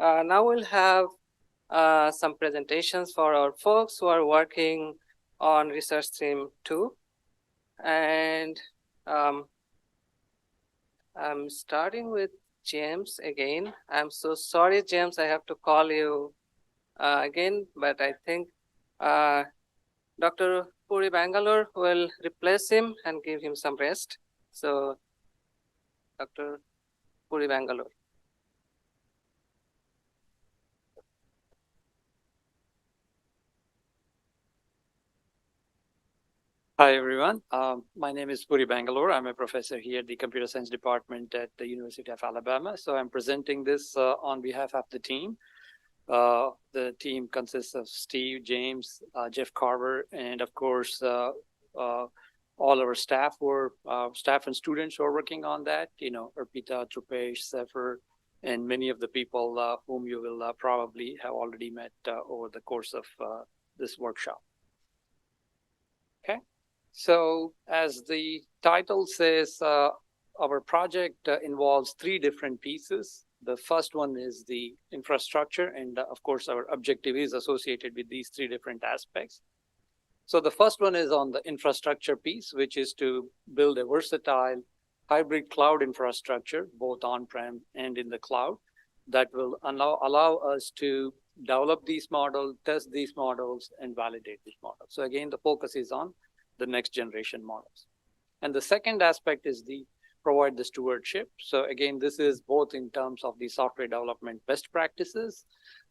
Now we'll have some presentations for our folks who are working on research stream 2. And I'm starting with James again. I'm so sorry, James, I have to call you again, but I think Dr. Puri Bangalore will replace him and give him some rest. So, Dr. Puri Bangalore. Hi, everyone. My name is Puri Bangalore. I'm a professor here at the Computer Science Department at the University of Alabama. So I'm presenting this on behalf of the team. The team consists of Steve, James, Jeff Carver, and of course, all our staff staff and students who are working on that. Arpita, Trupesh, Sefer, and many of the people whom you will probably have already met over the course of this workshop. Okay. So as the title says, our project involves 3 different pieces. The first one is the infrastructure, and of course, our objective is associated with these 3 different aspects. So the first one is on the infrastructure piece, which is to build a versatile hybrid cloud infrastructure, both on-prem and in the cloud, that will allow us to develop these models, test these models, and validate these models. So again, the focus is on the next generation models. And the second aspect is provide the stewardship. So again, this is both in terms of the software development best practices,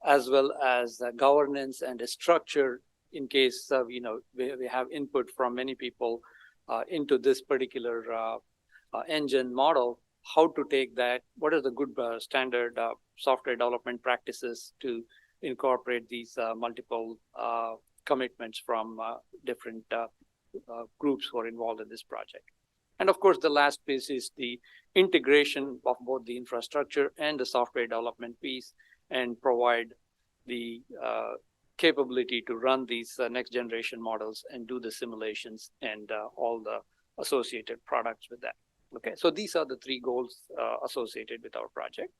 as well as governance and a structure in case we have input from many people into this particular engine model, how to take that, what are the good standard software development practices to incorporate these multiple commitments from different groups who are involved in this project. And of course, the last piece is the integration of both the infrastructure and the software development piece, and provide the capability to run these next generation models and do the simulations and all the associated products with that. Okay, so these are the 3 goals associated with our project.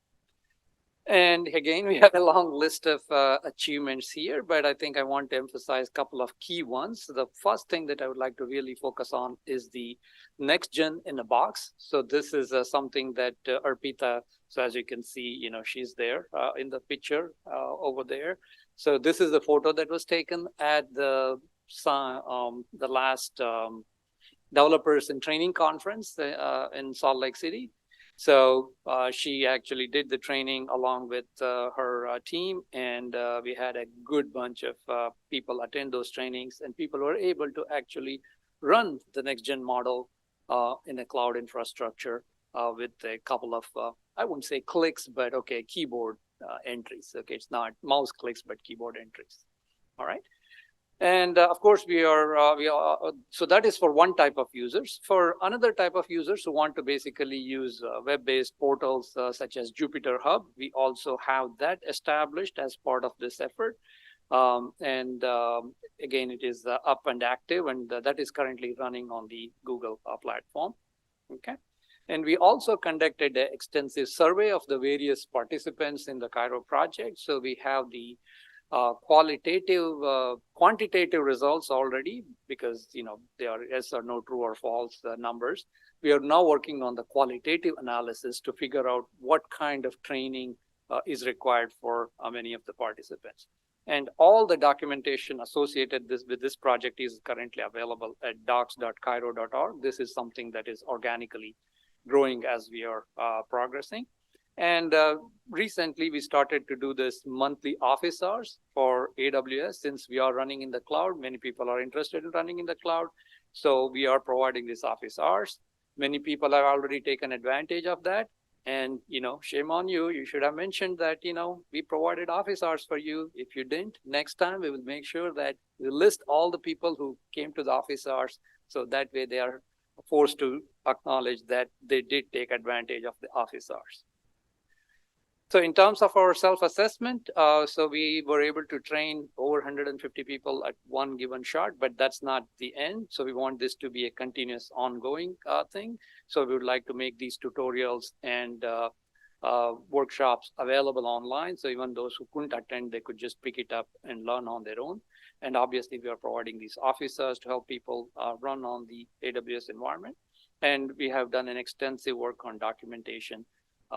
And again, we have a long list of achievements here, but I think I want to emphasize a couple of key ones. The first thing that I would like to really focus on is the next gen in a box. So this is something that Arpita, so as you can see, she's there in the picture over there. So this is the photo that was taken at the last developers and training conference in Salt Lake City. So she actually did the training along with her team, and we had a good bunch of people attend those trainings, and people were able to actually run the next gen model in a cloud infrastructure with a couple of, I wouldn't say clicks, but okay, keyboard entries. Okay, it's not mouse clicks, but keyboard entries. All right. And of course, so that is for one type of users. For another type of users who want to basically use web-based portals such as Jupyter Hub, we also have that established as part of this effort. Again, it is up and active, and that is currently running on the Google platform. Okay. And we also conducted an extensive survey of the various participants in the CIROH project. So we have the quantitative results already, because they are yes or no, true or false numbers. We are now working on the qualitative analysis to figure out what kind of training is required for many of the participants. And all the documentation associated with this project is currently available at docs.ciroh.org. This is something that is organically growing as we are progressing. And recently, we started to do this monthly office hours for AWS. Since we are running in the cloud, many people are interested in running in the cloud. So we are providing these office hours. Many people have already taken advantage of that. And, shame on you. You should have mentioned that, we provided office hours for you. If you didn't, next time we will make sure that we list all the people who came to the office hours. So that way they are forced to acknowledge that they did take advantage of the office hours. So in terms of our self-assessment, so we were able to train over 150 people at one given shot, but that's not the end. So we want this to be a continuous ongoing thing. So we would like to make these tutorials and workshops available online. So even those who couldn't attend, they could just pick it up and learn on their own. And obviously, we are providing these officers to help people run on the AWS environment. And we have done an extensive work on documentation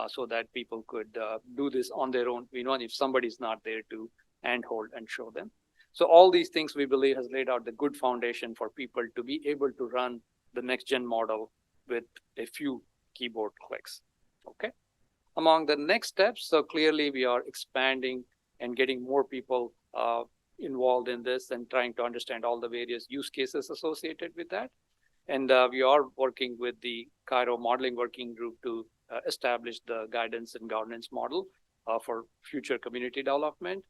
so that people could do this on their own. We know if somebody's not there to handhold and show them. So all these things we believe has laid out the good foundation for people to be able to run the next gen model with a few keyboard clicks. Okay. Among the next steps, so clearly we are expanding and getting more people involved in this and trying to understand all the various use cases associated with that. And we are working with the CIROH modeling working group to establish the guidance and governance model for future community development.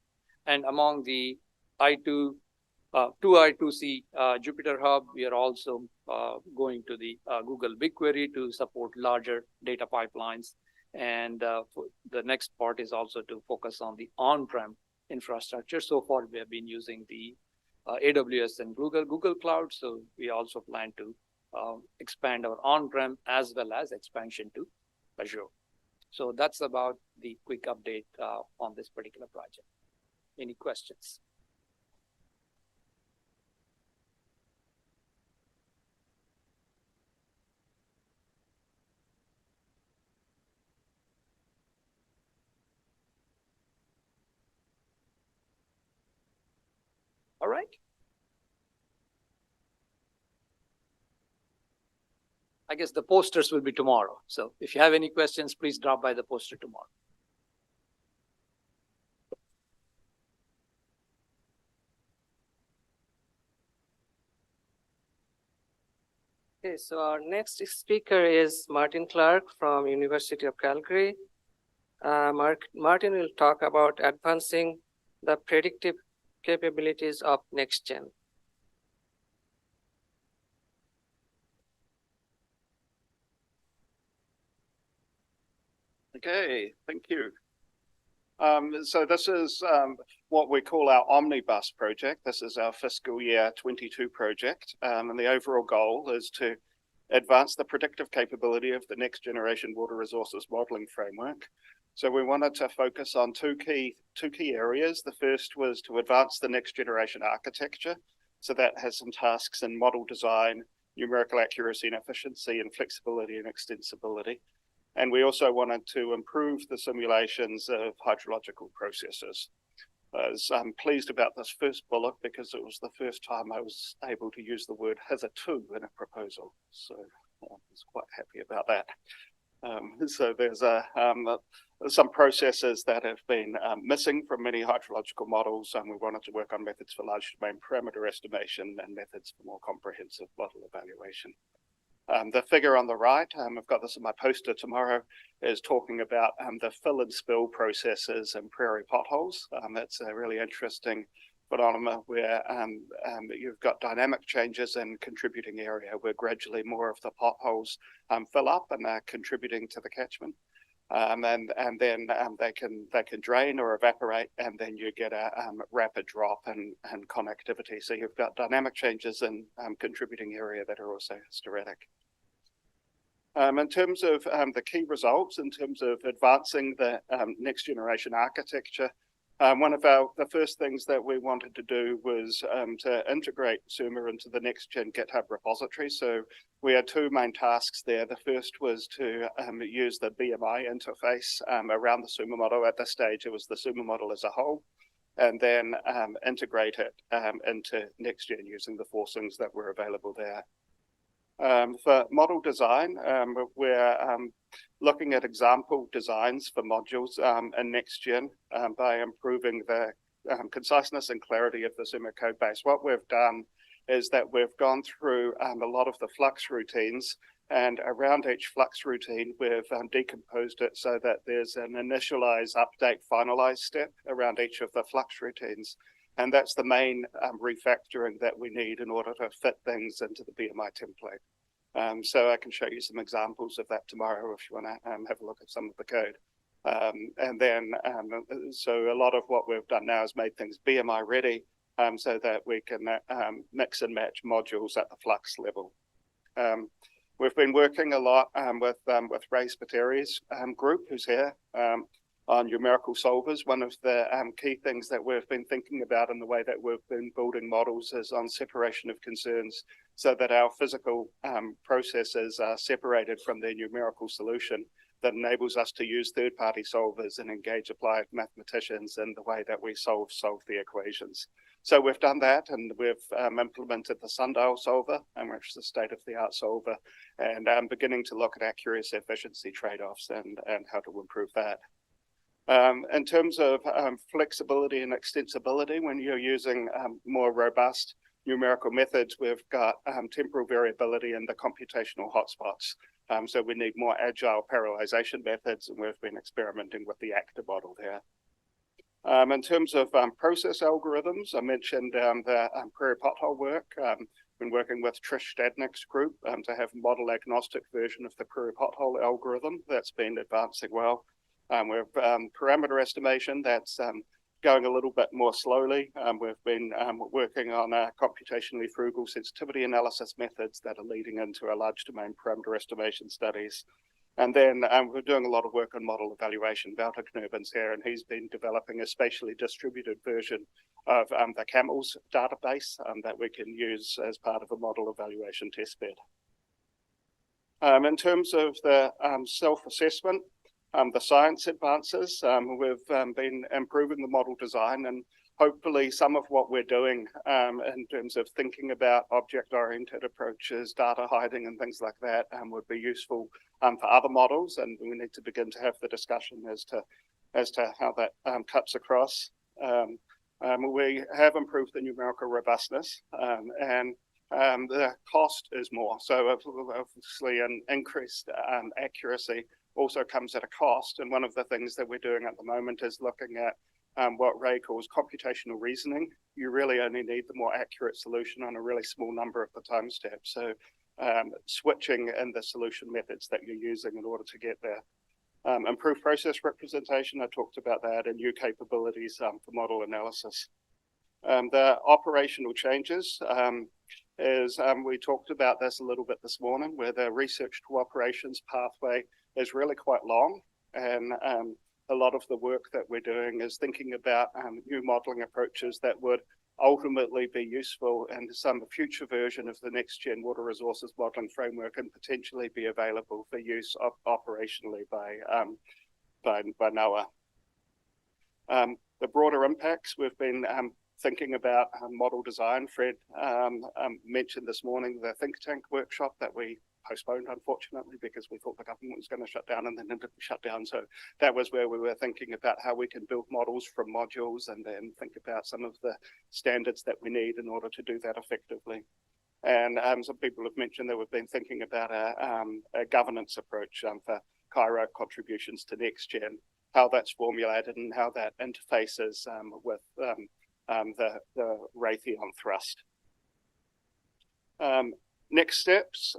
And among the I2C Jupyter Hub, we are also going to the Google BigQuery to support larger data pipelines. And the next part is also to focus on the on-prem infrastructure. So far, we have been using the AWS and Google Cloud. So we also plan to expand our on-prem as well as expansion to Azure. So that's about the quick update on this particular project. Any questions? All right. I guess the posters will be tomorrow. So if you have any questions, please drop by the poster tomorrow. Okay, so our next speaker is Martin Clark from University of Calgary. Martin will talk about advancing the predictive capabilities of next-gen. Okay, thank you. So this is what we call our Omnibus project. This is our fiscal year 22 project. And the overall goal is to advance the predictive capability of the next generation water resources modeling framework. So we wanted to focus on two key areas. The first was to advance the next generation architecture. So that has some tasks in model design, numerical accuracy and efficiency, and flexibility and extensibility. And we also wanted to improve the simulations of hydrological processes. I'm pleased about this first bullet because it was the first time I was able to use the word hitherto in a proposal. So I was quite happy about that. So there's some processes that have been missing from many hydrological models, and we wanted to work on methods for large domain parameter estimation and methods for more comprehensive model evaluation. The figure on the right, I've got this in my poster tomorrow, is talking about the fill and spill processes in prairie potholes. That's a really interesting phenomenon where you've got dynamic changes in contributing area where gradually more of the potholes fill up and are contributing to the catchment. And then they can drain or evaporate, and then you get a rapid drop in connectivity. So you've got dynamic changes in contributing area that are also hysteretic. In terms of the key results, in terms of advancing the next generation architecture, one of the first things that we wanted to do was to integrate SUMA into the next gen GitHub repository. So we had two main tasks there. The first was to use the BMI interface around the SUMA model. At this stage, it was the SUMA model as a whole, and then integrate it into next gen using the forcings that were available there. For model design, we're looking at example designs for modules in NextGen by improving the conciseness and clarity of the SUMA code base. What we've done is that we've gone through a lot of the flux routines, and around each flux routine, we've decomposed it so that there's an initialize, update, finalize step around each of the flux routines. And that's the main refactoring that we need in order to fit things into the BMI template. So I can show you some examples of that tomorrow if you want to have a look at some of the code. And then, so a lot of what we've done now is made things BMI ready so that we can mix and match modules at the flux level. We've been working a lot with Ray Spateri's group, who's here, on numerical solvers. One of the key things that we've been thinking about in the way that we've been building models is on separation of concerns, so that our physical processes are separated from their numerical solution. That enables us to use third-party solvers and engage applied mathematicians in the way that we solve the equations. So we've done that, and we've implemented the sundial solver, which is a state-of-the-art solver, and beginning to look at accuracy efficiency trade-offs and how to improve that. In terms of flexibility and extensibility, when you're using more robust numerical methods, we've got temporal variability in the computational hotspots. So we need more agile parallelization methods, and we've been experimenting with the actor model there. In terms of process algorithms, I mentioned the prairie pothole work. Been working with Trish Stadnick's group to have a model agnostic version of the prairie pothole algorithm. That's been advancing well. We've parameter estimation that's going a little bit more slowly. We've been working on computationally frugal sensitivity analysis methods that are leading into a large domain parameter estimation studies. And then we're doing a lot of work on model evaluation. Wouter Knurben's here, and he's been developing a spatially distributed version of the CAMELS database that we can use as part of a model evaluation testbed. In terms of the self-assessment, the science advances, we've been improving the model design, and hopefully some of what we're doing in terms of thinking about object-oriented approaches, data hiding and things like that would be useful for other models, and we need to begin to have the discussion as to how that cuts across. We have improved the numerical robustness, and the cost is more. So obviously an increased accuracy also comes at a cost, and one of the things that we're doing at the moment is looking at what Ray calls computational reasoning. You really only need the more accurate solution on a really small number of the time steps. So switching in the solution methods that you're using in order to get there. Improved process representation, I talked about that, and new capabilities for model analysis. The operational changes is, we talked about this a little bit this morning, where the research to operations pathway is really quite long, and a lot of the work that we're doing is thinking about new modeling approaches that would ultimately be useful in some future version of the next-gen water resources modeling framework, and potentially be available for use operationally by NOAA. The broader impacts, we've been thinking about model design. Fred mentioned this morning the think tank workshop that we postponed, unfortunately, because we thought the government was going to shut down, and then it didn't shut down. So that was where we were thinking about how we can build models from modules, and then think about some of the standards that we need in order to do that effectively. And some people have mentioned that we've been thinking about a governance approach for CIROH contributions to next-gen, how that's formulated and how that interfaces with the Raytheon thrust. Next steps,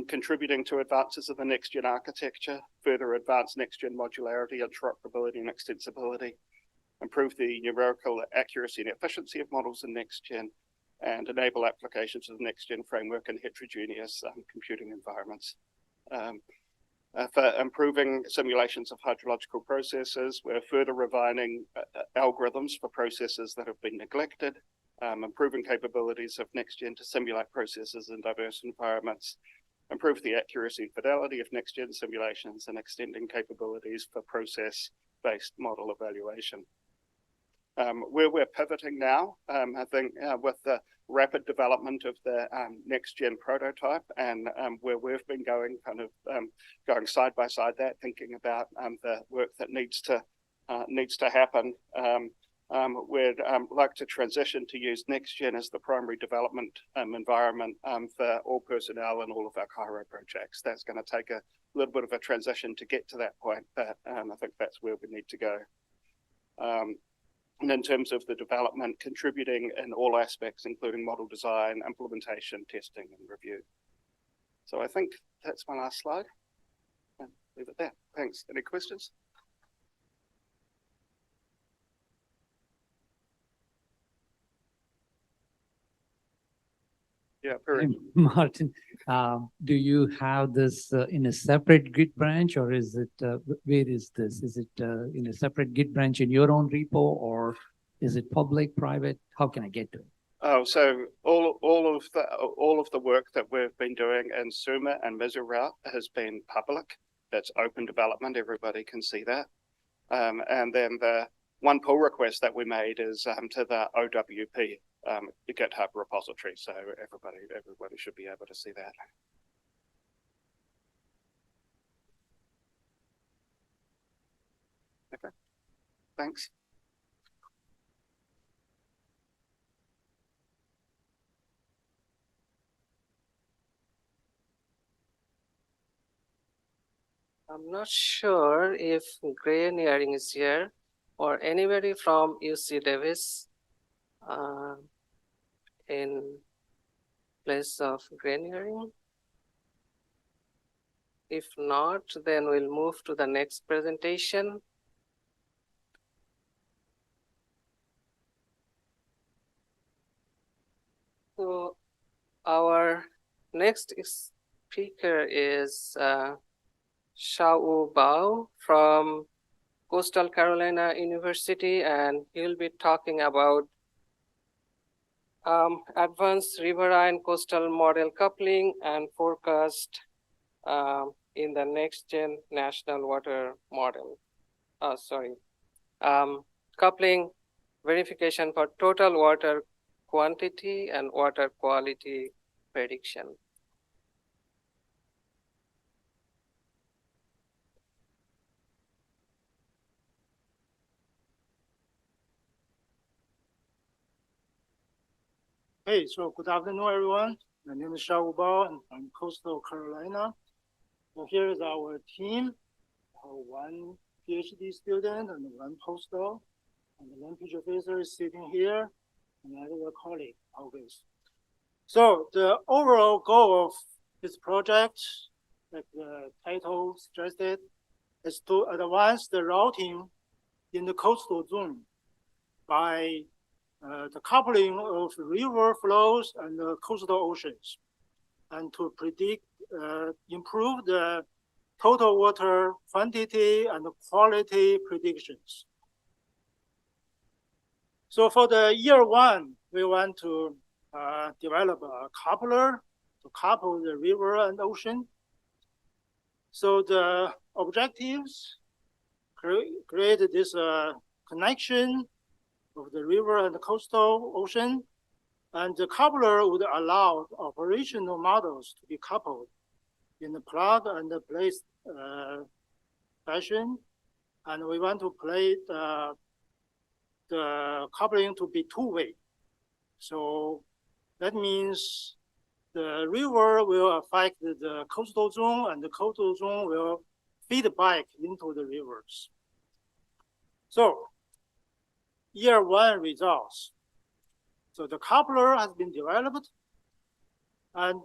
contributing to advances of the next-gen architecture, further advance next-gen modularity, interoperability, and extensibility, improve the numerical accuracy and efficiency of models in next-gen, and enable applications of the next-gen framework in heterogeneous computing environments. For improving simulations of hydrological processes, we're further refining algorithms for processes that have been neglected, improving capabilities of next-gen to simulate processes in diverse environments, improve the accuracy and fidelity of next-gen simulations, and extending capabilities for process-based model evaluation. Where we're pivoting now, I think with the rapid development of the next-gen prototype, and where we've been going going side by side that, thinking about the work that needs to happen. We'd like to transition to use next-gen as the primary development environment for all personnel and all of our CIROH projects. That's going to take a little bit of a transition to get to that point, but I think that's where we need to go. And in terms of the development, contributing in all aspects, including model design, implementation, testing, and review. So I think that's my last slide. I'll leave it there. Thanks. Any questions? Yeah, Hey, Martin, do you have this in a separate Git branch, or is it, where is this? Is it in a separate Git branch in your own repo, or is it public, private? How can I get to it? Oh, so all of the work that we've been doing in Suma and Mizuroute has been public. That's open development. Everybody can see that. And then the one pull request that we made is to the OWP GitHub repository. So everybody should be able to see that. Okay, thanks. I'm not sure if Gray Nearing is here or anybody from UC Davis in place of Gray Nearing. If not, then we'll move to the next presentation. So our next speaker is Shao Bao from Coastal Carolina University, and he'll be talking about advanced riverine coastal model coupling and forecast in the next gen national water model. Coupling verification for total water quantity and water quality prediction. Hey, so good afternoon, everyone. My name is Shao Bao, and I'm Coastal Carolina. So here is our team, one PhD student and one postdoc, and the language officer is sitting here, and another colleague, always. So the overall goal of this project, like the title suggested, is to advance the routing in the coastal zone by the coupling of river flows and the coastal oceans, and to predict, improve the total water quantity and quality predictions. So for the year one, we want to develop a coupler to couple the river and ocean. So the objectives create this connection of the river and the coastal ocean, and the coupler would allow operational models to be coupled in the plug and the place fashion, and we want to play the coupling to be two-way. So that means the river will affect the coastal zone, and the coastal zone will feed back into the rivers. So year one results. So the coupler has been developed, and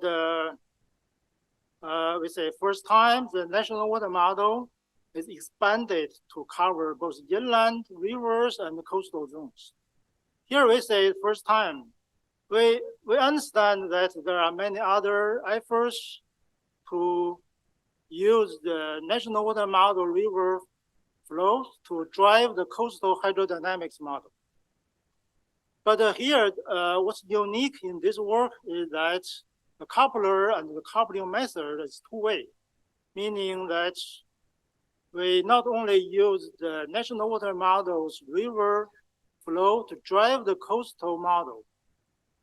we say first time the national water model is expanded to cover both inland rivers and coastal zones. Here we say first time. We understand that there are many other efforts to use the national water model river flows to drive the coastal hydrodynamics model. But here, what's unique in this work is that the coupler and the coupling method is two-way, meaning that we not only use the national water model's river flow to drive the coastal model,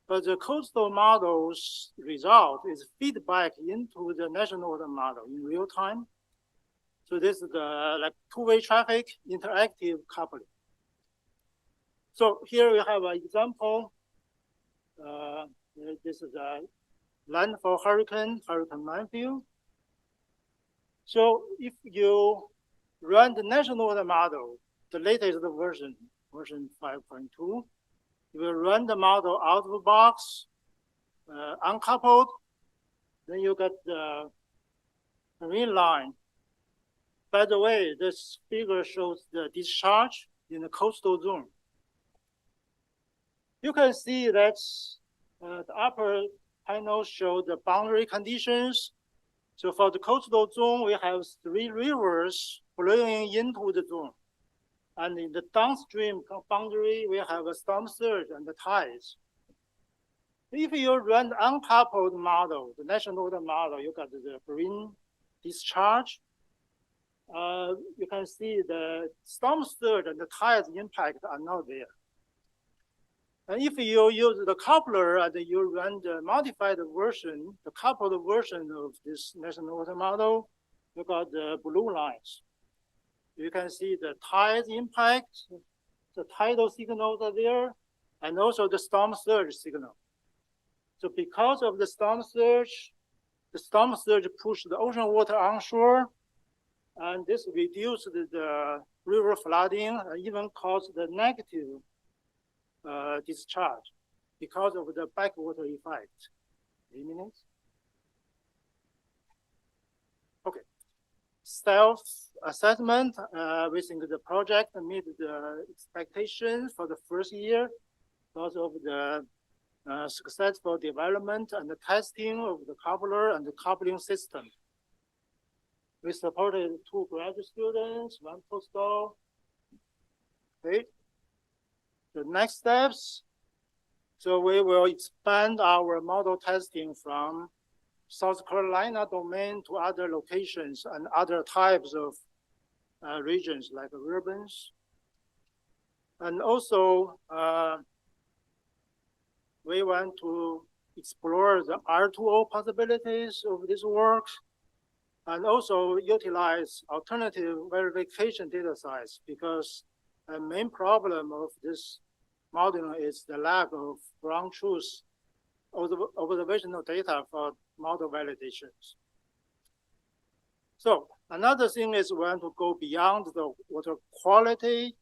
but the coastal model's result is feedback into the national water model in real time. So this is the like two-way traffic interactive coupling. So here we have an example. This is a landfall Hurricane Matthew. So if you run the national water model, the latest version 5.2, you will run the model out of the box, uncoupled, then you get the marine line. By the way, this figure shows the discharge in the coastal zone. You can see that the upper panel show the boundary conditions. So for the coastal zone, we have 3 rivers flowing into the zone. And in the downstream boundary, we have a storm surge and the tides. If you run the uncoupled model, the national water model, you got the green discharge. You can see the storm surge and the tides impact are not there. And if you use the coupler and you run the modified version, the coupled version of this national water model, you got the blue lines. You can see the tides impact, the tidal signals are there, and also the storm surge signal. So because of the storm surge pushed the ocean water onshore, and this reduced the river flooding and even caused the negative discharge because of the backwater effect. 3 minutes. Okay. Self-assessment, we think the project meet the expectations for the first year because of the successful development and the testing of the coupler and the coupling system. We supported 2 graduate students, 1 postdoc. Okay. The next steps. So we will expand our model testing from South Carolina domain to other locations and other types of regions like urbans. And also, we want to explore the R2O possibilities of this work and also utilize alternative verification data sets because the main problem of this modeling is the lack of ground truth observational data for model validations. So another thing is we want to go beyond the water quality,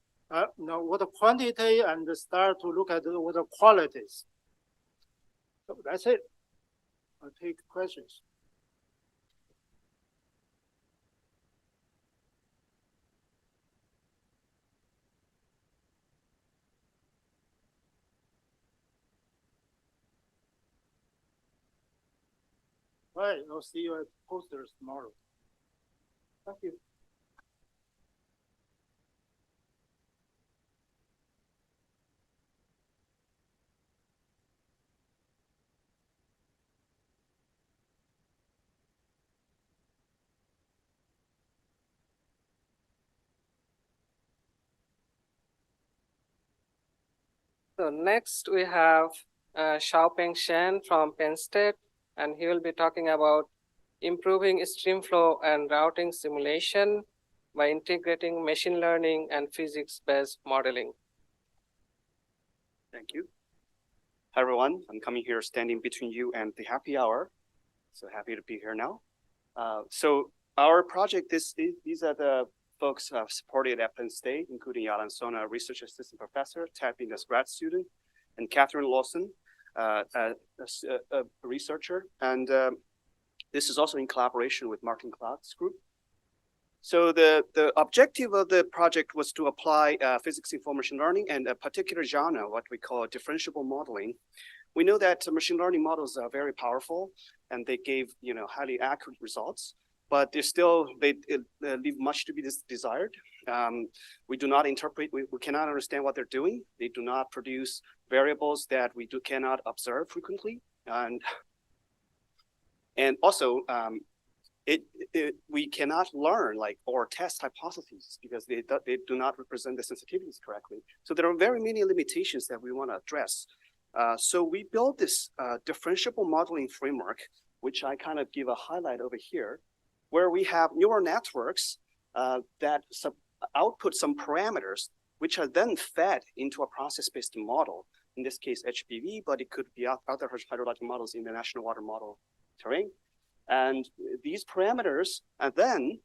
water quantity, and start to look at the water qualities. So that's it. I'll take questions. All right, I'll see you at posters tomorrow. Thank you. So next we have Xiaopeng Shen from Penn State, and he will be talking about improving stream flow and routing simulation by integrating machine learning and physics-based modeling. Thank you. Hi, everyone. I'm coming here standing between you and the happy hour. So happy to be here now. So our project, these are the folks who have supported at Penn State, including Yalan Sona, research assistant professor, Ted Bean as grad student, and Catherine Lawson, a researcher. And this is also in collaboration with Martin Clark's group. So the objective of the project was to apply physics-informed machine learning and a particular genre, what we call differentiable modeling. We know that machine learning models are very powerful and they gave highly accurate results, but they leave much to be desired. We do not interpret, we cannot understand what they're doing. They do not produce variables that we cannot observe frequently. And also, we cannot learn or test hypotheses because they do not represent the sensitivities correctly. So there are very many limitations that we want to address. So we built this differentiable modeling framework, which I kind of give a highlight over here, where we have neural networks that output some parameters, which are then fed into a process-based model. In this case, HPV, but it could be other hydrologic models in the national water model terrain. And these parameters, and then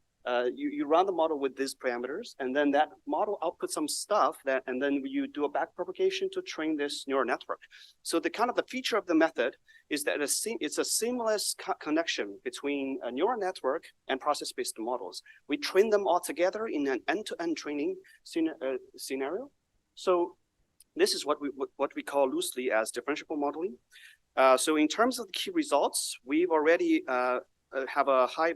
you run the model with these parameters, and then that model outputs some stuff and then you do a backpropagation to train this neural network. So the feature of the method is that it's a seamless connection between a neural network and process-based models. We train them all together in an end-to-end training scenario. So this is what we call loosely as differentiable modeling. So in terms of the key results, we've already have a high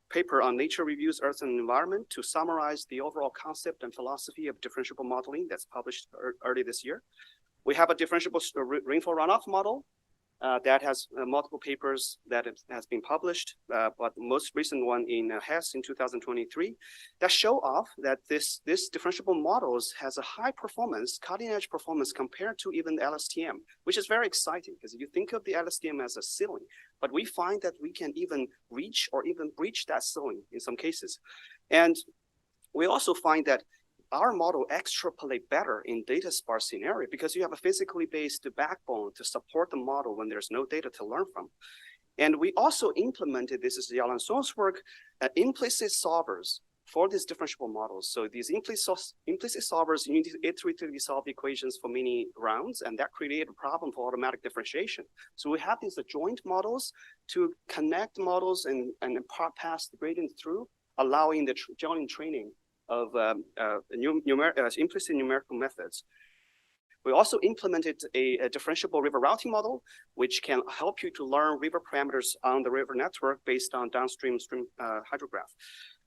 paper on Nature Reviews Earth and Environment to summarize the overall concept and philosophy of differentiable modeling that's published early this year. We have a differentiable rainfall runoff model that has multiple papers that has been published, but the most recent one in HES in 2023 that show off that this differentiable models has a high performance, cutting edge performance compared to even the LSTM, which is very exciting because you think of the LSTM as a ceiling, but we find that we can even reach or even breach that ceiling in some cases. And we also find that our model extrapolate better in data sparse scenario because you have a physically based backbone to support the model when there's no data to learn from. And we also implemented, this is Yalan Song's work, implicit solvers for these differentiable models. So these implicit solvers, you need to iteratively solve equations for many rounds, and that created a problem for automatic differentiation. So we have these joint models to connect models and pass the gradient through, allowing the joint training of implicit numerical methods. We also implemented a differentiable river routing model, which can help you to learn river parameters on the river network based on downstream hydrograph.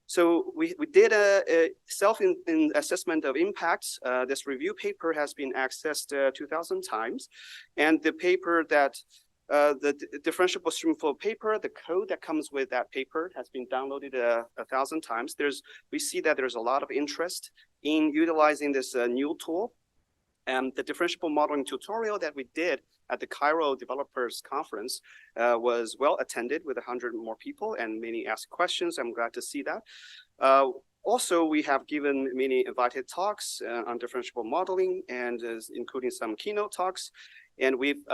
So we did a self-assessment of impacts. This review paper has been accessed 2,000 times. And the paper that the differentiable streamflow paper, the code that comes with that paper has been downloaded 1,000 times. We see that there's a lot of interest in utilizing this new tool. And the differentiable modeling tutorial that we did at the CIROH Developers Conference was well attended with 100 more people and many asked questions. I'm glad to see that. Also, we have given many invited talks on differentiable modeling and including some keynote talks. And we've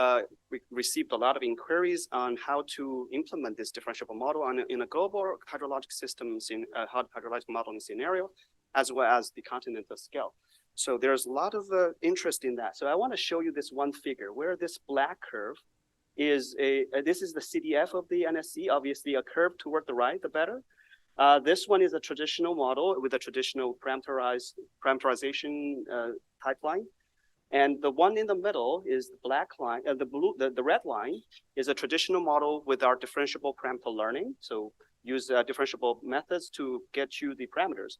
received a lot of inquiries on how to implement this differentiable model in a global hydrologic systems in hydrologic modeling scenario, as well as the continental scale. So there's a lot of interest in that. So I want to show you this one figure where this black curve is this is the CDF of the NSC, obviously a curve toward the right, the better. This one is a traditional model with a traditional parameterization pipeline. And the one in the middle is the black line, the red line is a traditional model with our differentiable parameter learning. So use differentiable methods to get you the parameters.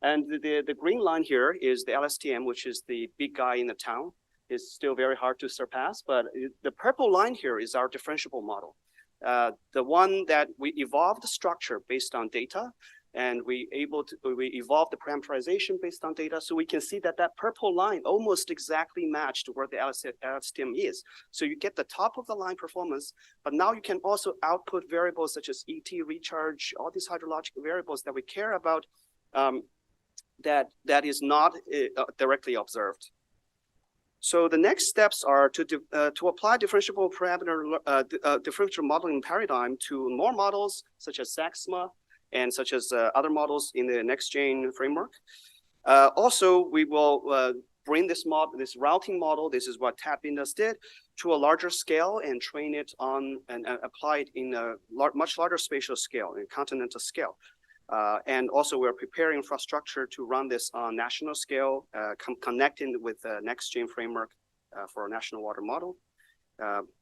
And the green line here is the LSTM, which is the big guy in the town. It's still very hard to surpass, but the purple line here is our differentiable model. The one that we evolved the structure based on data, and we evolved the parameterization based on data, so we can see that that purple line almost exactly matched where the LSTM is. So you get the top of the line performance, but now you can also output variables such as ET, recharge, all these hydrologic variables that we care about that is not directly observed. So the next steps are to apply differentiable differential modeling paradigm to more models such as SAXMA and such as other models in the next-gen framework. Also, we will bring this routing model, this is what TAP-INDUS did, to a larger scale and train it on and apply it in a much larger spatial scale, in continental scale. And also we're preparing infrastructure to run this on national scale, connecting with the next-gen framework for a national water model.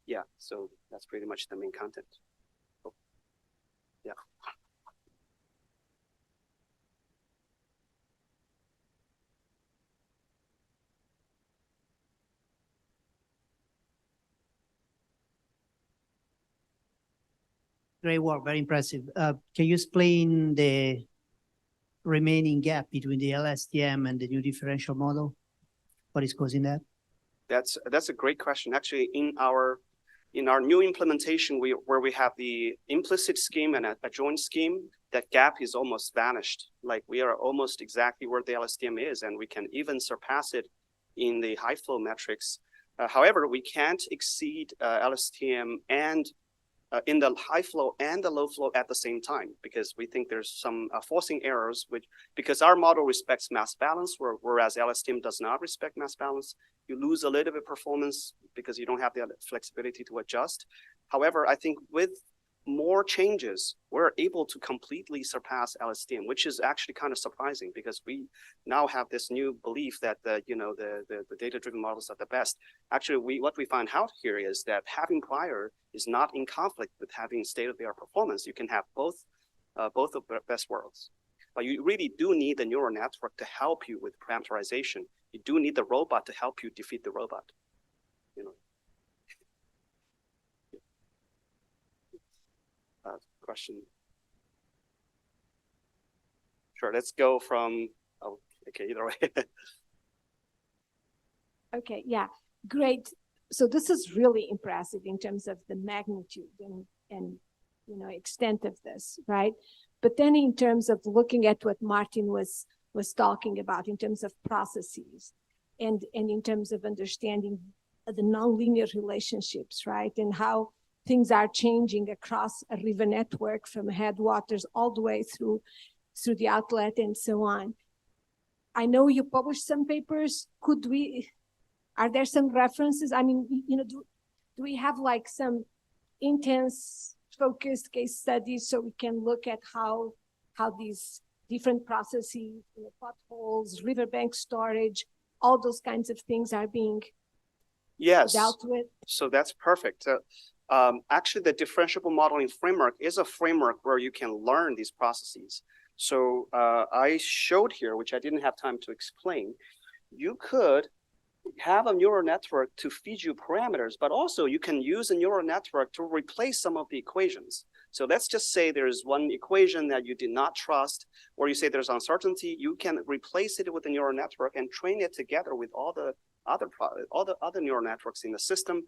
Yeah, so that's pretty much the main content. Oh. Yeah. Great work, very impressive. Can you explain the remaining gap between the LSTM and the new differential model? What is causing that? That's a great question. Actually, in our new implementation, where we have the implicit scheme and a joint scheme, that gap is almost vanished. Like we are almost exactly where the LSTM is, and we can even surpass it in the high flow metrics. However, we can't exceed LSTM and in the high flow and the low flow at the same time, because we think there's some forcing errors, because our model respects mass balance, whereas LSTM does not respect mass balance. You lose a little bit performance because you don't have the flexibility to adjust. However, I think with more changes, we're able to completely surpass LSTM, which is actually kind of surprising because we now have this new belief that the data-driven models are the best. Actually, what we find out here is that having prior is not in conflict with having state-of-the-art performance. You can have both of the best worlds. But you really do need the neural network to help you with parameterization. You do need the robot to help you defeat the robot. You know. Question. Sure, let's go from, oh, okay, either way. Okay, yeah, great. So this is really impressive in terms of the magnitude and extent of this, right? But then in terms of looking at what Martin was talking about in terms of processes and in terms of understanding the nonlinear relationships, right? And how things are changing across a river network from headwaters all the way through the outlet and so on. I know you published some papers. Are there some references? I mean, do we have like some intense focused case studies so we can look at how these different processes, potholes, riverbank storage, all those kinds of things are being dealt with? So that's perfect. Actually, the differentiable modeling framework is a framework where you can learn these processes. So I showed here, which I didn't have time to explain, you could have a neural network to feed you parameters, but also you can use a neural network to replace some of the equations. So let's just say there's one equation that you did not trust, or you say there's uncertainty, you can replace it with a neural network and train it together with all the other neural networks in the system.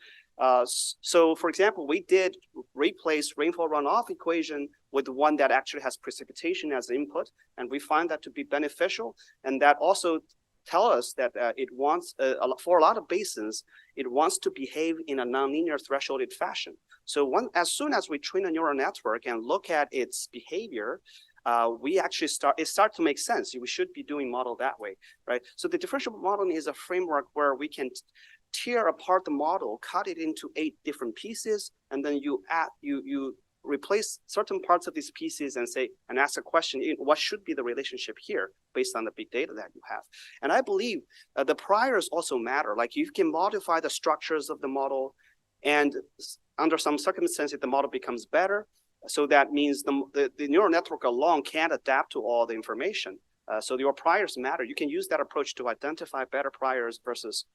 So for example, we did replace rainfall runoff equation with one that actually has precipitation as input, and we find that to be beneficial. And that also tell us that it wants, for a lot of basins, it wants to behave in a nonlinear thresholded fashion. So as soon as we train a neural network and look at its behavior, we actually start to make sense. We should be doing model that way, right? So the differential modeling is a framework where we can tear apart the model, cut it into 8 different pieces, and then you replace certain parts of these pieces and ask a question, what should be the relationship here based on the big data that you have? And I believe the priors also matter. Like you can modify the structures of the model, and under some circumstances, the model becomes better. So that means the neural network alone can't adapt to all the information. So your priors matter. You can use that approach to identify better priors versus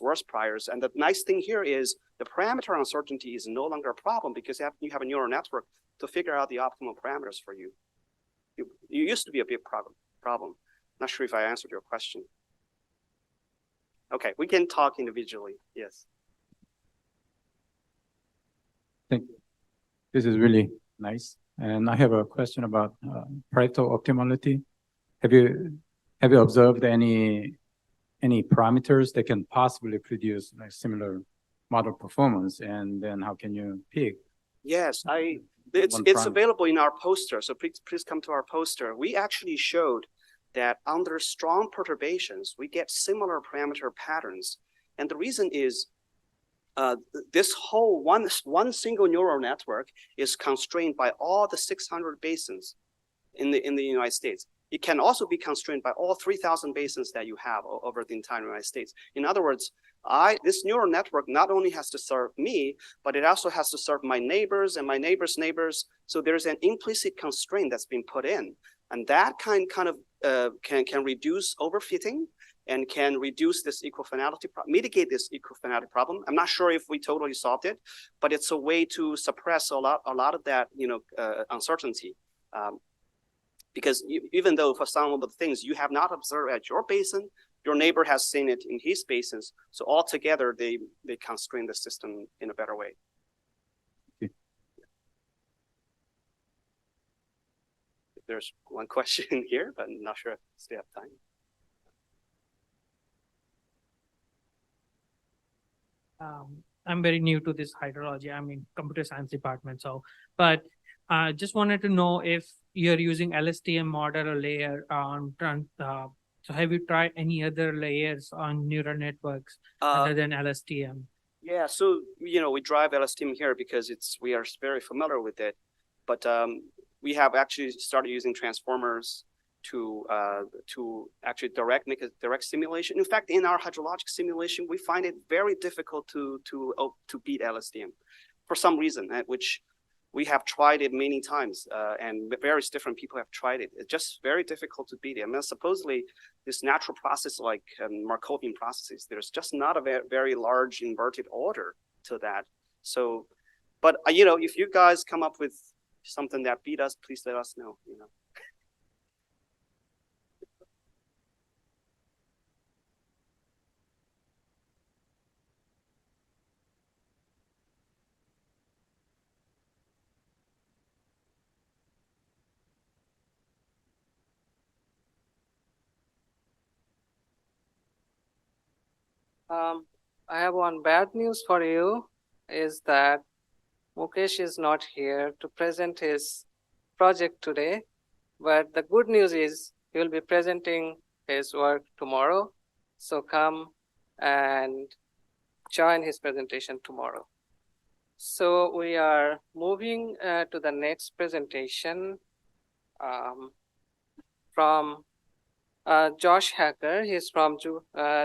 worse priors. And the nice thing here is the parameter uncertainty is no longer a problem because you have a neural network to figure out the optimal parameters for you. You used to be a big problem. Not sure if I answered your question. Okay, we can talk individually. Yes. Thank you. This is really nice. And I have a question about Pareto optimality. Have you observed any parameters that can possibly produce like similar model performance, and then how can you pick? Yes, it's available in our poster. So please come to our poster. We actually showed that under strong perturbations, we get similar parameter patterns. And the reason is this whole one single neural network is constrained by all the 600 basins in the United States. It can also be constrained by all 3,000 basins that you have over the entire United States. In other words, this neural network not only has to serve me, but it also has to serve my neighbors and my neighbors' neighbors. So there's an implicit constraint that's been put in, and that kind of can reduce overfitting and can reduce this equifinality, mitigate this equifinality problem. I'm not sure if we totally solved it, but it's a way to suppress a lot of that uncertainty. Because even though for some of the things you have not observed at your basin, your neighbor has seen it in his basins. So altogether, they constrain the system in a better way. Okay. There's one question here, but I'm not sure if we still have time. I'm very new to this hydrology. I'm in computer science department. But just wanted to know if you're using LSTM model or layer on, so have you tried any other layers on neural networks other than LSTM? Yeah, so we drive LSTM here because we are very familiar with it, but we have actually started using transformers to actually make a direct simulation. In fact, in our hydrologic simulation, we find it very difficult to beat LSTM for some reason, which we have tried it many times, and various different people have tried it. It's just very difficult to beat it. I mean, supposedly this natural process like Markovian processes, there's just not a very large inverted order to that. So, but if you guys come up with something that beat us, please let us know. I have one bad news for you, is that Mukesh is not here to present his project today, but the good news is he will be presenting his work tomorrow. So come and join his presentation tomorrow. So we are moving to the next presentation from Josh Hacker. He's from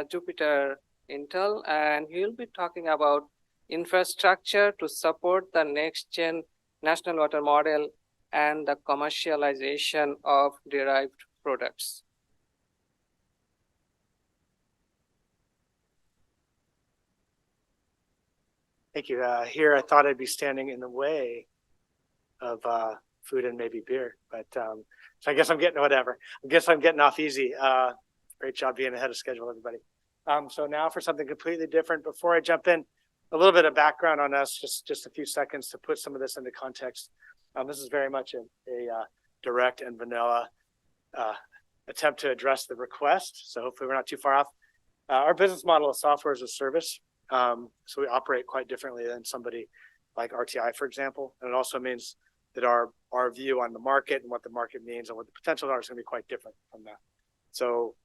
Jupiter Intel, and he'll be talking about infrastructure to support the next gen national water model and the commercialization of derived products. Thank you. Here, I thought I'd be standing in the way of food and maybe beer, but so I guess I'm getting whatever. I guess I'm getting off easy. Great job being ahead of schedule, everybody. So now for something completely different. Before I jump in, a little bit of background on us, just a few seconds to put some of this into context. This is very much a direct and vanilla attempt to address the request. So hopefully we're not too far off. Our business model is software as a service. So we operate quite differently than somebody like RTI, for example. And it also means that our view on the market and what the market means and what the potential are is going to be quite different from that. So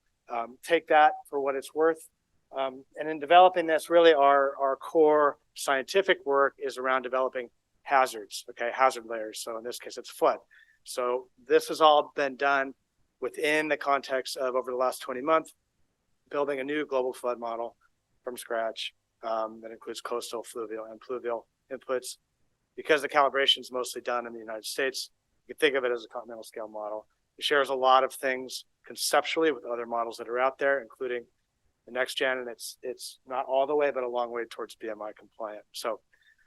take that for what it's worth. And in developing this, really our core scientific work is around developing hazards, hazard layers. So in this case, it's flood. So this has all been done within the context of, over the last 20 months, building a new global flood model from scratch that includes coastal, fluvial, and pluvial inputs. Because the calibration is mostly done in the United States, you can think of it as a continental scale model. It shares a lot of things conceptually with other models that are out there, including the next gen, and it's not all the way, but a long way towards BMI compliant. So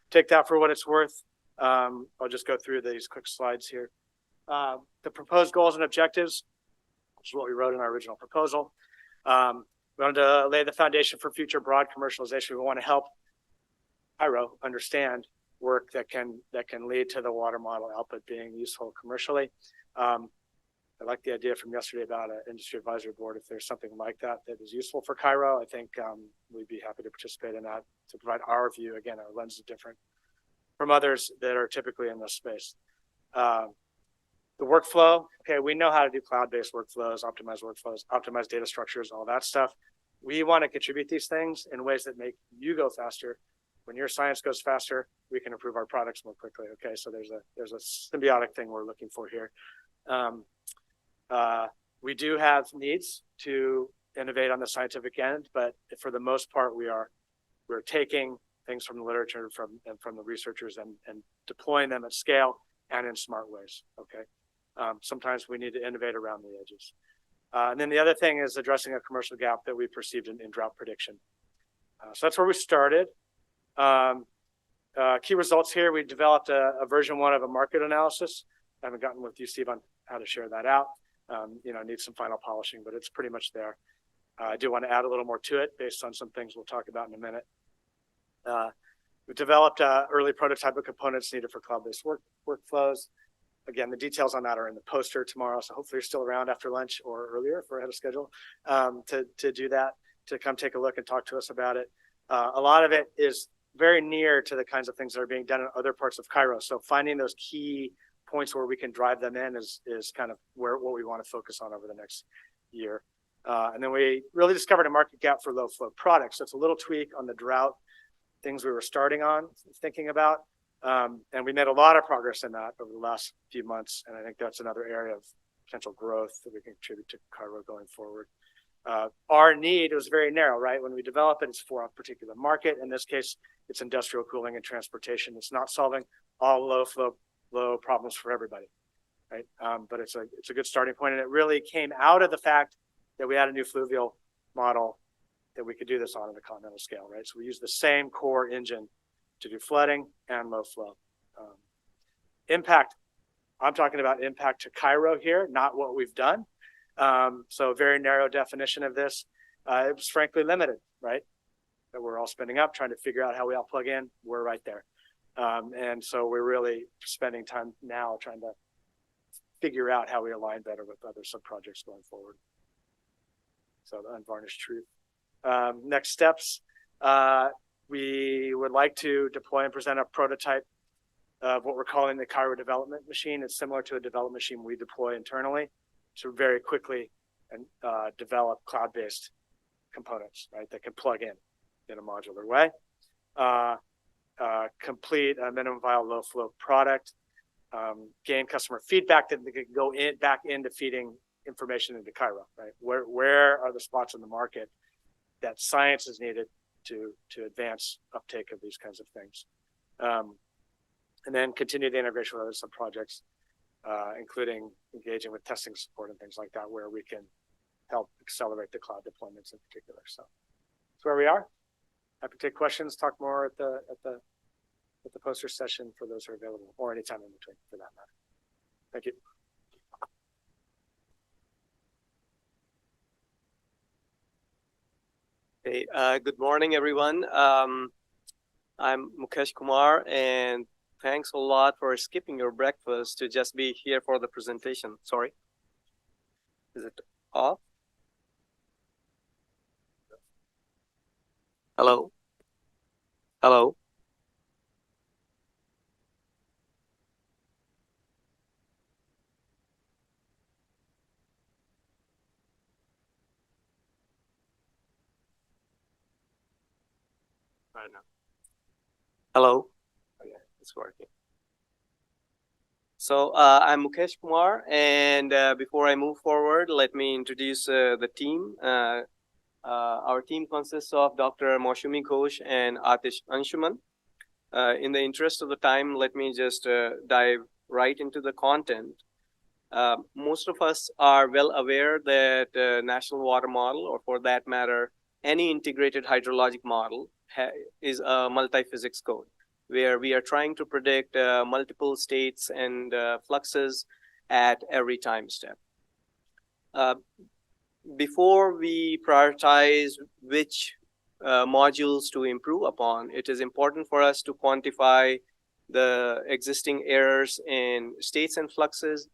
take that for what it's worth. I'll just go through these quick slides here. The proposed goals and objectives, which is what we wrote in our original proposal. We wanted to lay the foundation for future broad commercialization. We want to help CIROH understand work that can lead to the water model output being useful commercially. I like the idea from yesterday about an industry advisory board. If there's something like that is useful for CIROH, I think we'd be happy to participate in that to provide our view. Again, our lens is different from others that are typically in this space. The workflow, we know how to do cloud-based workflows, optimize data structures, all that stuff. We want to contribute these things in ways that make you go faster. When your science goes faster, we can improve our products more quickly. So there's a symbiotic thing we're looking for here. We do have needs to innovate on the scientific end, but for the most part, we're taking things from the literature and from the researchers and deploying them at scale and in smart ways. Sometimes we need to innovate around the edges. And then the other thing is addressing a commercial gap that we perceived in drought prediction. So that's where we started. Key results here, we developed a version 1 of a market analysis. I haven't gotten with you, Steve, on how to share that out. Needs some final polishing, but it's pretty much there. I do want to add a little more to it based on some things we'll talk about in a minute. We developed early prototype of components needed for cloud-based workflows. Again, the details on that are in the poster tomorrow, so hopefully you're still around after lunch or earlier if we're ahead of schedule to do that, to come take a look and talk to us about it. A lot of it is very near to the kinds of things that are being done in other parts of CIROH. So finding those key points where we can drive them in is kind of what we want to focus on over the next year. And then we really discovered a market gap for low flow products. So it's a little tweak on the drought things we were starting on, thinking about. And we made a lot of progress in that over the last few months. And I think that's another area of potential growth that we can contribute to CIROH going forward. Our need was very narrow, right? When we develop it, it's for a particular market. In this case, it's industrial cooling and transportation. It's not solving all low problems for everybody, right? But it's a good starting point. And it really came out of the fact that we had a new fluvial model that we could do this on a continental scale, right? So we use the same core engine to do flooding and low flow. Impact, I'm talking about impact to CIROH here, not what we've done. So a very narrow definition of this. It was frankly limited, right? That we're all spending up, trying to figure out how we all plug in. We're right there. And so we're really spending time now trying to figure out how we align better with other sub-projects going forward. So the unvarnished truth. Next steps, we would like to deploy and present a prototype of what we're calling the CIROH development machine. It's similar to a development machine we deploy internally to very quickly and develop cloud-based components, right, that can plug in a modular way. Complete a minimum viable low flow product, gain customer feedback that they could go back into feeding information into CIROH, right? Where are the spots in the market that science is needed to advance uptake of these kinds of things? And then continue the integration with other sub-projects, including engaging with testing support and things like that, where we can help accelerate the cloud deployments in particular. So that's where we are. Happy to take questions, talk more at the poster session for those who are available, or anytime in between for that matter. Thank you. Hey, good morning, everyone. I'm Mukesh Kumar, and thanks a lot for skipping your breakfast to just be here for the presentation. Sorry. Is it off? Hello? Hello? Right now. Hello? Okay, it's working. So I'm Mukesh Kumar, and before I move forward, let me introduce the team. Our team consists of Dr. Moushumi Ghosh and Atish Anshuman. In the interest of the time, let me just dive right into the content. Most of us are well aware that National Water Model, or for that matter, any integrated hydrologic model, is a multi-physics code, where we are trying to predict multiple states and fluxes at every time step. Before we prioritize which modules to improve upon, it is important for us to quantify the existing errors in states and fluxes,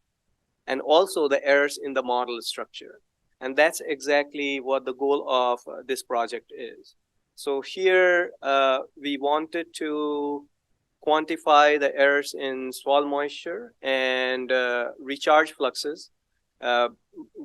and also the errors in the model structure. And that's exactly what the goal of this project is. So here we wanted to quantify the errors in swell moisture and recharge fluxes,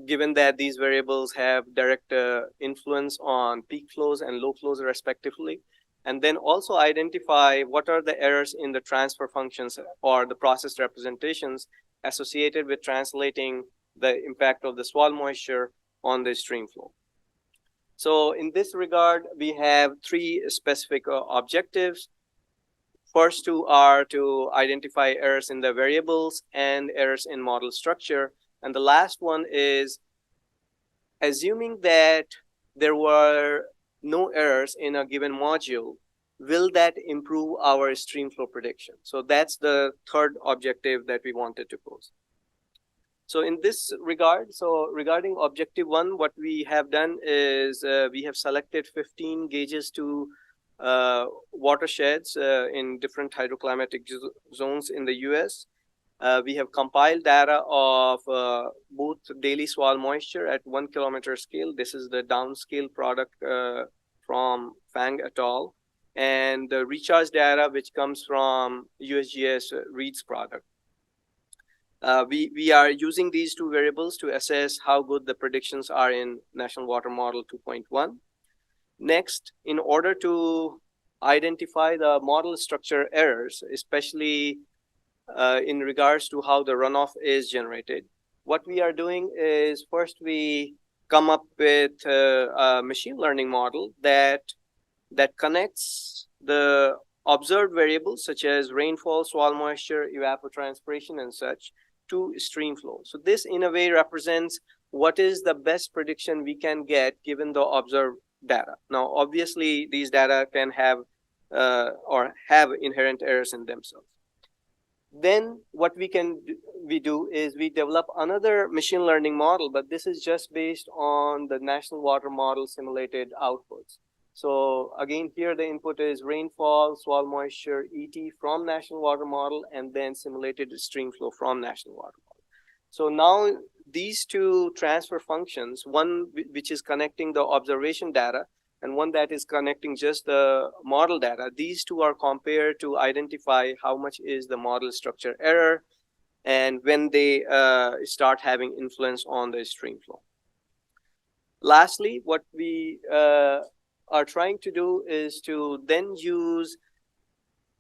given that these variables have direct influence on peak flows and low flows respectively. And then also identify what are the errors in the transfer functions or the process representations associated with translating the impact of the swell moisture on the stream flow. So in this regard, we have three specific objectives. First two are to identify errors in the variables and errors in model structure. And the last one is assuming that there were no errors in a given module, will that improve our stream flow prediction? So that's the third objective that we wanted to pose. So in this regard, so regarding objective one, what we have done is we have selected 15 gauges to watersheds in different hydroclimatic zones in the US. We have compiled data of both daily swell moisture at 1 kilometer scale. This is the downscale product from Fang et al. And the recharge data, which comes from USGS Reed's product. We are using these two variables to assess how good the predictions are in National Water Model 2.1. Next, in order to identify the model structure errors, especially in regards to how the runoff is generated. What we are doing is first we come up with a machine learning model that connects the observed variables such as rainfall, soil moisture, evapotranspiration, and such to stream flow. So this in a way represents what is the best prediction we can get given the observed data. Now, obviously, these data can have or have inherent errors in themselves. Then what we do is we develop another machine learning model, but this is just based on the National Water Model simulated outputs. So again, here the input is rainfall, soil moisture, ET from National Water Model, and then simulated stream flow from National Water Model. So now these two transfer functions, one which is connecting the observation data and one that is connecting just the model data, these two are compared to identify how much is the model structure error and when they start having influence on the stream flow. Lastly, what we are trying to do is to then use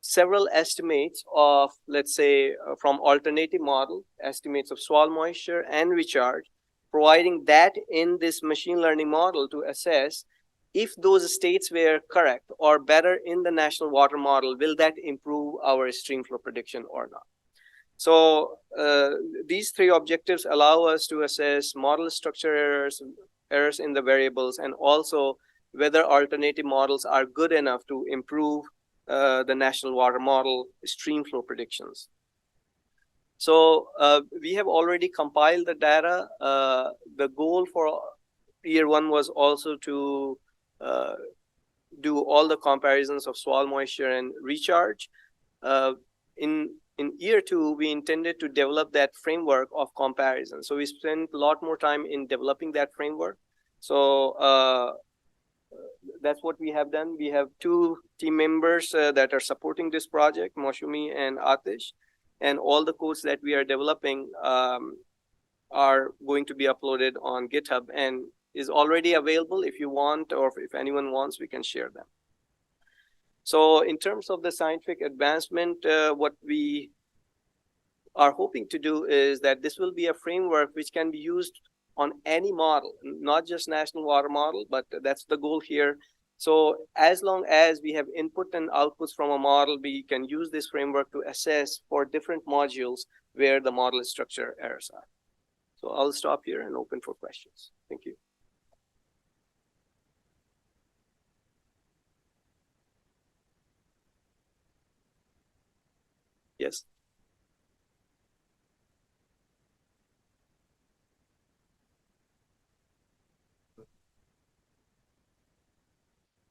several estimates of, let's say, from alternative model, estimates of soil moisture and recharge, providing that in this machine learning model to assess if those states were correct or better in the National Water Model, will that improve our stream flow prediction or not? So these three objectives allow us to assess model structure errors in the variables, and also whether alternative models are good enough to improve the National Water Model stream flow predictions. So we have already compiled the data. The goal for year one was also to do all the comparisons of soil moisture and recharge. In year two, we intended to develop that framework of comparison. So we spent a lot more time in developing that framework. So that's what we have done. We have two team members that are supporting this project, Moshumi and Atish, and all the codes that we are developing are going to be uploaded on GitHub and is already available. If you want, or if anyone wants, we can share them. So in terms of the scientific advancement, what we are hoping to do is that this will be a framework which can be used on any model, not just National Water Model, but that's the goal here. So as long as we have input and outputs from a model, we can use this framework to assess for different modules where the model structure errors are. So I'll stop here and open for questions. Thank you. Yes.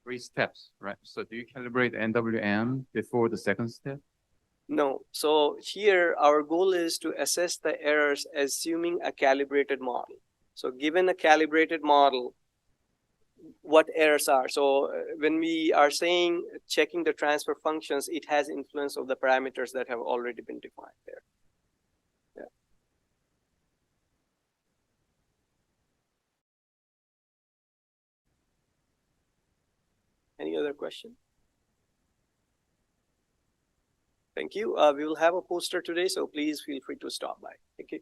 Three steps, right? So do you calibrate NWM before the second step? No. So here our goal is to assess the errors assuming a calibrated model. So given a calibrated model, what errors are. So when we are saying checking the transfer functions, it has influence of the parameters that have already been defined there. Yeah. Any other question? Thank you. We will have a poster today, so please feel free to stop by. Thank you.